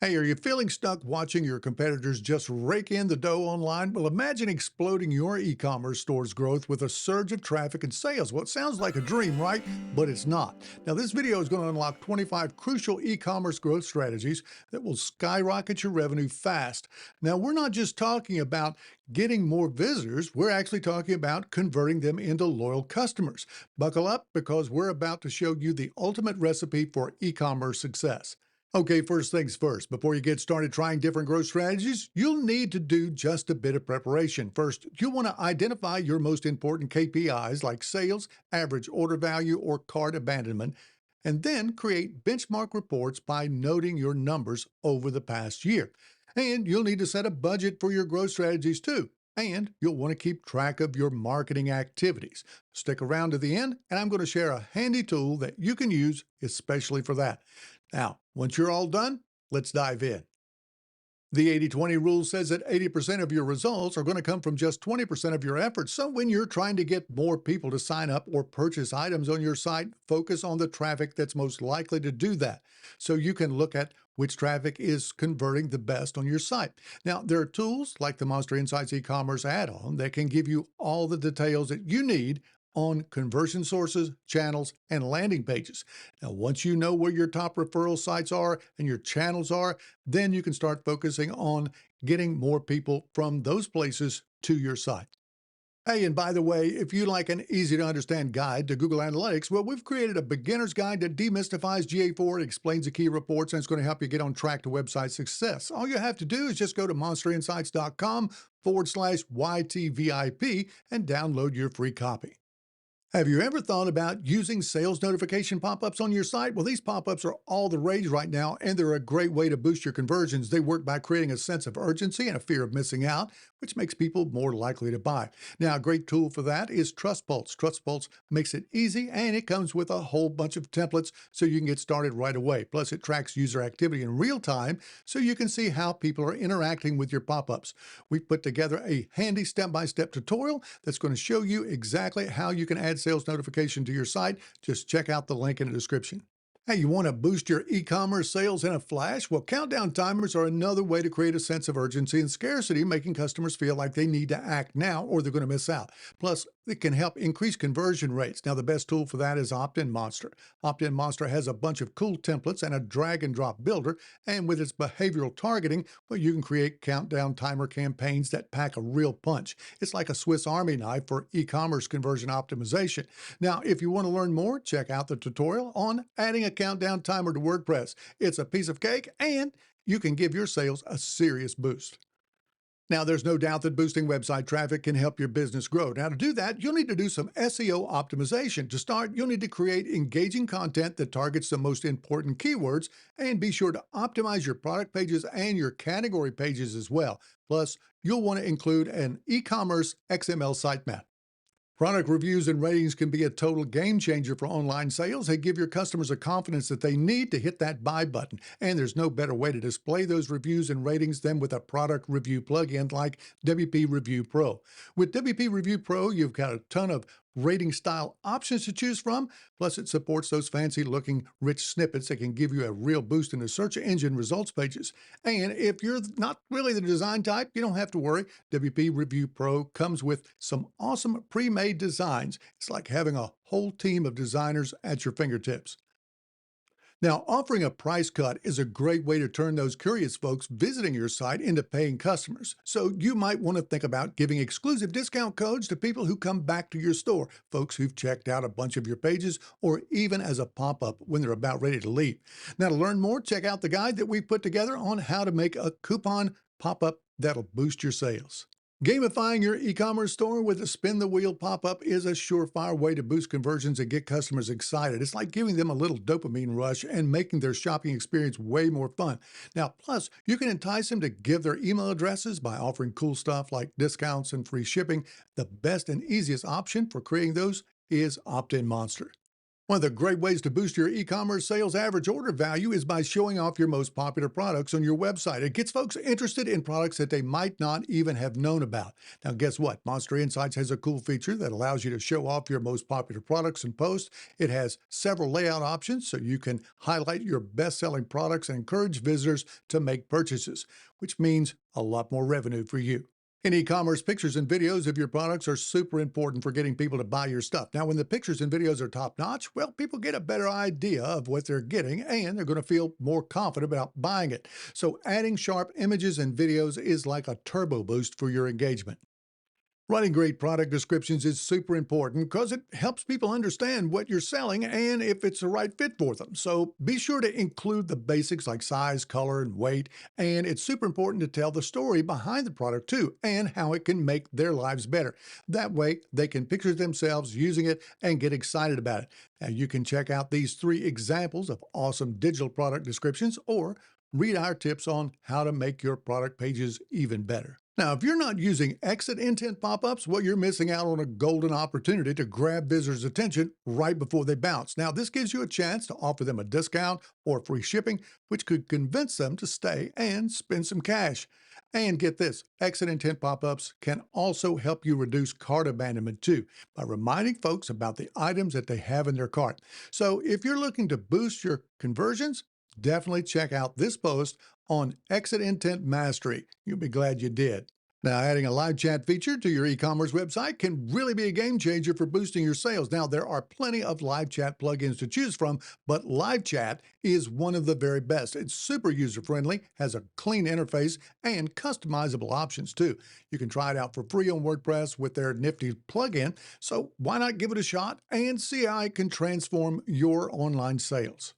Hey, are you feeling stuck watching your competitors just rake in the dough online? Well, imagine exploding your e-commerce store's growth with a surge of traffic and sales. Well, it sounds like a dream, right? But it's not. Now, this video is going to unlock 25 crucial e-commerce growth strategies that will skyrocket your revenue fast. Now, we're not just talking about getting more visitors, we're actually talking about converting them into loyal customers. Buckle up because we're about to show you the ultimate recipe for e-commerce success. Okay, first things first, before you get started trying different growth strategies, you'll need to do just a bit of preparation. First, you'll want to identify your most important KPIs like sales, average order value, or cart abandonment, and then create benchmark reports by noting your numbers over the past year. And you'll need to set a budget for your growth strategies too. And you'll want to keep track of your marketing activities. Stick around to the end, and I'm going to share a handy tool that you can use especially for that. Now, once you're all done, let's dive in. The 80-20 rule says that 80% of your results are going to come from just 20% of your efforts. So when you're trying to get more people to sign up or purchase items on your site, focus on the traffic that's most likely to do that. So you can look at which traffic is converting the best on your site. Now, there are tools like the Monster Insights e-commerce add-on that can give you all the details that you need on conversion sources, channels, and landing pages. Now, once you know where your top referral sites are and your channels are, then you can start focusing on getting more people from those places to your site. Hey, and by the way, if you like an easy to understand guide to Google Analytics, well, we've created a beginner's guide that demystifies GA4, explains the key reports, and it's going to help you get on track to website success. All you have to do is just go to monsterinsights.com/YTVIP and download your free copy. Have you ever thought about using sales notification pop-ups on your site? Well, these pop-ups are all the rage right now, and they're a great way to boost your conversions. They work by creating a sense of urgency and a fear of missing out, which makes people more likely to buy. Now, a great tool for that is TrustPulse. TrustPulse makes it easy, and it comes with a whole bunch of templates so you can get started right away. Plus, it tracks user activity in real time so you can see how people are interacting with your pop-ups. We've put together a handy step-by-step tutorial that's going to show you exactly how you can add sales notification to your site. Just check out the link in the description. Hey, you want to boost your e-commerce sales in a flash? Well, countdown timers are another way to create a sense of urgency and scarcity, making customers feel like they need to act now or they're going to miss out. Plus, it can help increase conversion rates. Now, the best tool for that is Opt-in Monster. Opt-in Monster has a bunch of cool templates and a drag and drop builder, and with its behavioral targeting, well, you can create countdown timer campaigns that pack a real punch. It's like a Swiss Army knife for e-commerce conversion optimization. Now, if you want to learn more, check out the tutorial on adding a countdown timer to WordPress. It's a piece of cake, and you can give your sales a serious boost. Now, there's no doubt that boosting website traffic can help your business grow. Now, to do that, you'll need to do some SEO optimization. To start, you'll need to create engaging content that targets the most important keywords, and be sure to optimize your product pages and your category pages as well. Plus, you'll want to include an e-commerce XML sitemap. Product reviews and ratings can be a total game changer for online sales. They give your customers a confidence that they need to hit that buy button. And there's no better way to display those reviews and ratings than with a product review plugin like WP Review Pro. With WP Review Pro, you've got a ton of rating style options to choose from. Plus, it supports those fancy looking rich snippets that can give you a real boost in the search engine results pages. And if you're not really the design type, you don't have to worry. WP Review Pro comes with some awesome pre-made designs. It's like having a whole team of designers at your fingertips. Now, offering a price cut is a great way to turn those curious folks visiting your site into paying customers. So you might want to think about giving exclusive discount codes to people who come back to your store, folks who've checked out a bunch of your pages, or even as a pop-up when they're about ready to leave. Now, to learn more, check out the guide that we've put together on how to make a coupon pop-up that'll boost your sales. Gamifying your e-commerce store with a spin the wheel pop-up is a surefire way to boost conversions and get customers excited. It's like giving them a little dopamine rush and making their shopping experience way more fun. Now, plus, you can entice them to give their email addresses by offering cool stuff like discounts and free shipping. The best and easiest option for creating those is Opt-in Monster. One of the great ways to boost your e-commerce sales average order value is by showing off your most popular products on your website. It gets folks interested in products that they might not even have known about. Now, guess what? Monster Insights has a cool feature that allows you to show off your most popular products and posts. It has several layout options so you can highlight your best-selling products and encourage visitors to make purchases, which means a lot more revenue for you. In e-commerce, pictures and videos of your products are super important for getting people to buy your stuff. Now, when the pictures and videos are top-notch, well, people get a better idea of what they're getting, and they're going to feel more confident about buying it. So adding sharp images and videos is like a turbo boost for your engagement. Writing great product descriptions is super important because it helps people understand what you're selling and if it's the right fit for them. So be sure to include the basics like size, color, and weight. And it's super important to tell the story behind the product too and how it can make their lives better. That way, they can picture themselves using it and get excited about it. Now, you can check out these 3 examples of awesome digital product descriptions or read our tips on how to make your product pages even better. Now, if you're not using exit intent pop-ups, well, you're missing out on a golden opportunity to grab visitors' attention right before they bounce. Now, this gives you a chance to offer them a discount or free shipping, which could convince them to stay and spend some cash. And get this, exit intent pop-ups can also help you reduce cart abandonment too, by reminding folks about the items that they have in their cart. So if you're looking to boost your conversions, definitely check out this post on Exit Intent Mastery. You'll be glad you did. Now, adding a live chat feature to your e-commerce website can really be a game changer for boosting your sales. Now, there are plenty of live chat plugins to choose from, but live chat is one of the very best. It's super user-friendly, has a clean interface, and customizable options too. You can try it out for free on WordPress with their nifty plugin, so why not give it a shot and see how it can transform your online sales.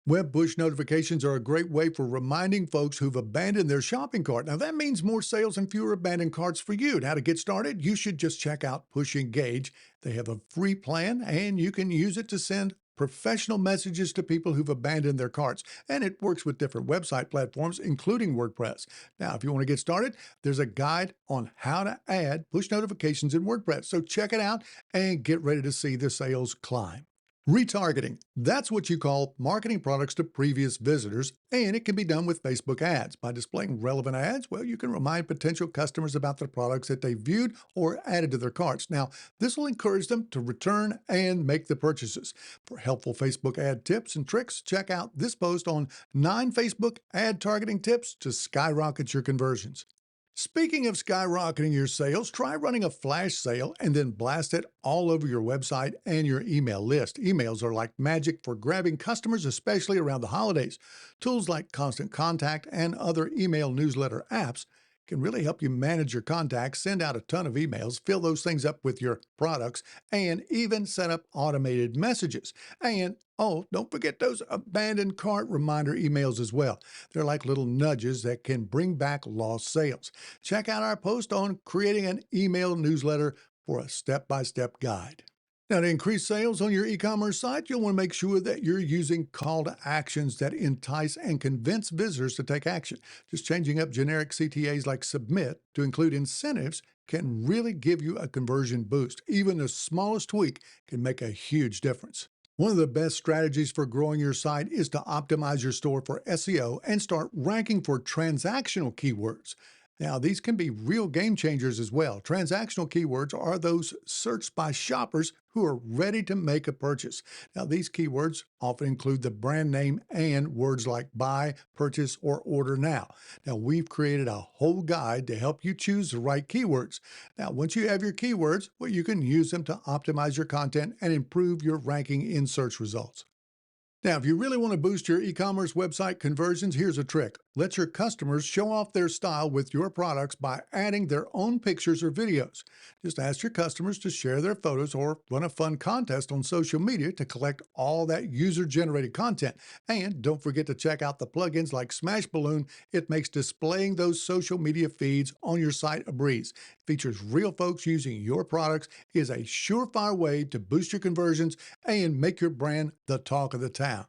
Web push notifications are a great way for reminding folks who've abandoned their shopping cart. Now, that means more sales and fewer abandoned carts for you. Now, to get started, you should just check out Push Engage. They have a free plan, and you can use it to send professional messages to people who've abandoned their carts. And it works with different website platforms, including WordPress. Now, if you want to get started, there's a guide on how to add push notifications in WordPress. So check it out and get ready to see the sales climb. Retargeting. That's what you call marketing products to previous visitors, and it can be done with Facebook ads. By displaying relevant ads, well, you can remind potential customers about the products that they viewed or added to their carts. Now, this will encourage them to return and make the purchases. For helpful Facebook ad tips and tricks, check out this post on 9 Facebook ad targeting tips to skyrocket your conversions. Speaking of skyrocketing your sales, try running a flash sale and then blast it all over your website and your email list. Emails are like magic for grabbing customers, especially around the holidays. Tools like Constant Contact and other email newsletter apps can really help you manage your contacts, send out a ton of emails, fill those things up with your products, and even set up automated messages. And oh, don't forget those abandoned cart reminder emails as well. They're like little nudges that can bring back lost sales. Check out our post on creating an email newsletter for a step-by-step guide. Now, to increase sales on your e-commerce site, you'll want to make sure that you're using call to actions that entice and convince visitors to take action. Just changing up generic CTAs like submit to include incentives can really give you a conversion boost. Even the smallest tweak can make a huge difference. One of the best strategies for growing your site is to optimize your store for SEO and start ranking for transactional keywords. Now, these can be real game changers as well. Transactional keywords are those searched by shoppers who are ready to make a purchase. Now, these keywords often include the brand name and words like buy, purchase, or order now. Now, we've created a whole guide to help you choose the right keywords. Now, once you have your keywords, well, you can use them to optimize your content and improve your ranking in search results. Now, if you really want to boost your e-commerce website conversions, here's a trick. Let your customers show off their style with your products by adding their own pictures or videos. Just ask your customers to share their photos or run a fun contest on social media to collect all that user-generated content. And don't forget to check out the plugins like Smash Balloon. It makes displaying those social media feeds on your site a breeze. Features real folks using your products, is a surefire way to boost your conversions and make your brand the talk of the town.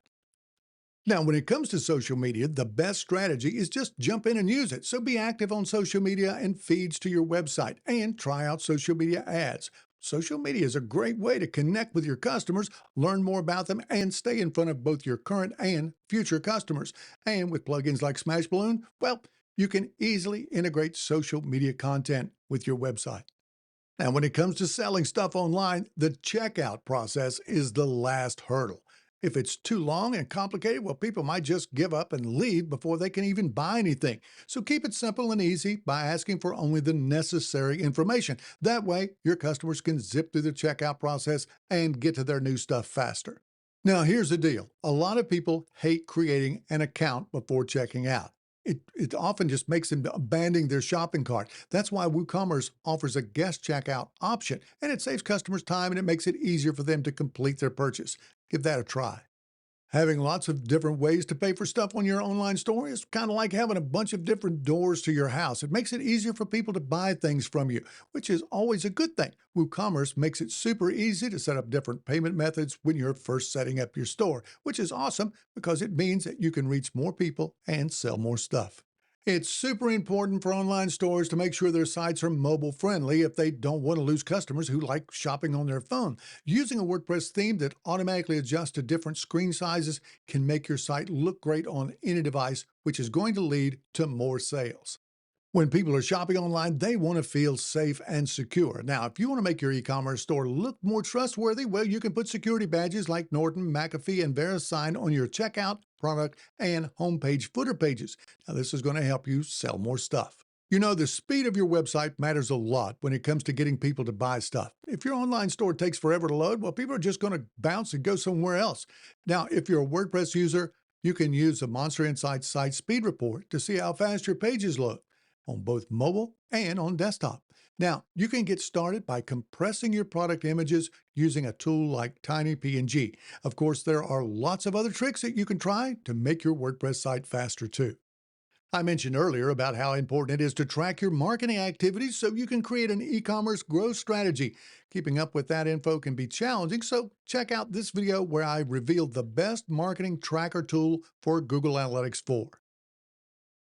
Now, when it comes to social media, the best strategy is just jump in and use it. So be active on social media and feeds to your website and try out social media ads. Social media is a great way to connect with your customers, learn more about them, and stay in front of both your current and future customers. And with plugins like Smashballoon, well, you can easily integrate social media content with your website. Now, when it comes to selling stuff online, the checkout process is the last hurdle. If it's too long and complicated, well, people might just give up and leave before they can even buy anything. So keep it simple and easy by asking for only the necessary information. That way, your customers can zip through the checkout process and get to their new stuff faster. Now, here's the deal. A lot of people hate creating an account before checking out. It often just makes them abandon their shopping cart. That's why WooCommerce offers a guest checkout option, and it saves customers time and it makes it easier for them to complete their purchase. Give that a try. Having lots of different ways to pay for stuff on your online store is kind of like having a bunch of different doors to your house. It makes it easier for people to buy things from you, which is always a good thing. WooCommerce makes it super easy to set up different payment methods when you're first setting up your store, which is awesome because it means that you can reach more people and sell more stuff. It's super important for online stores to make sure their sites are mobile friendly if they don't want to lose customers who like shopping on their phone. Using a WordPress theme that automatically adjusts to different screen sizes can make your site look great on any device, which is going to lead to more sales. When people are shopping online, they want to feel safe and secure. Now, if you want to make your e-commerce store look more trustworthy, well, you can put security badges like Norton, McAfee, and VeriSign on your checkout, product, and homepage footer pages. Now, this is going to help you sell more stuff. You know, the speed of your website matters a lot when it comes to getting people to buy stuff. If your online store takes forever to load, well, people are just going to bounce and go somewhere else. Now, if you're a WordPress user, you can use the Monster Insights Site Speed Report to see how fast your pages load on both mobile and on desktop. Now, you can get started by compressing your product images using a tool like TinyPNG. Of course, there are lots of other tricks that you can try to make your WordPress site faster too. I mentioned earlier about how important it is to track your marketing activities so you can create an e-commerce growth strategy. Keeping up with that info can be challenging, so check out this video where I revealed the best marketing tracker tool for Google Analytics 4.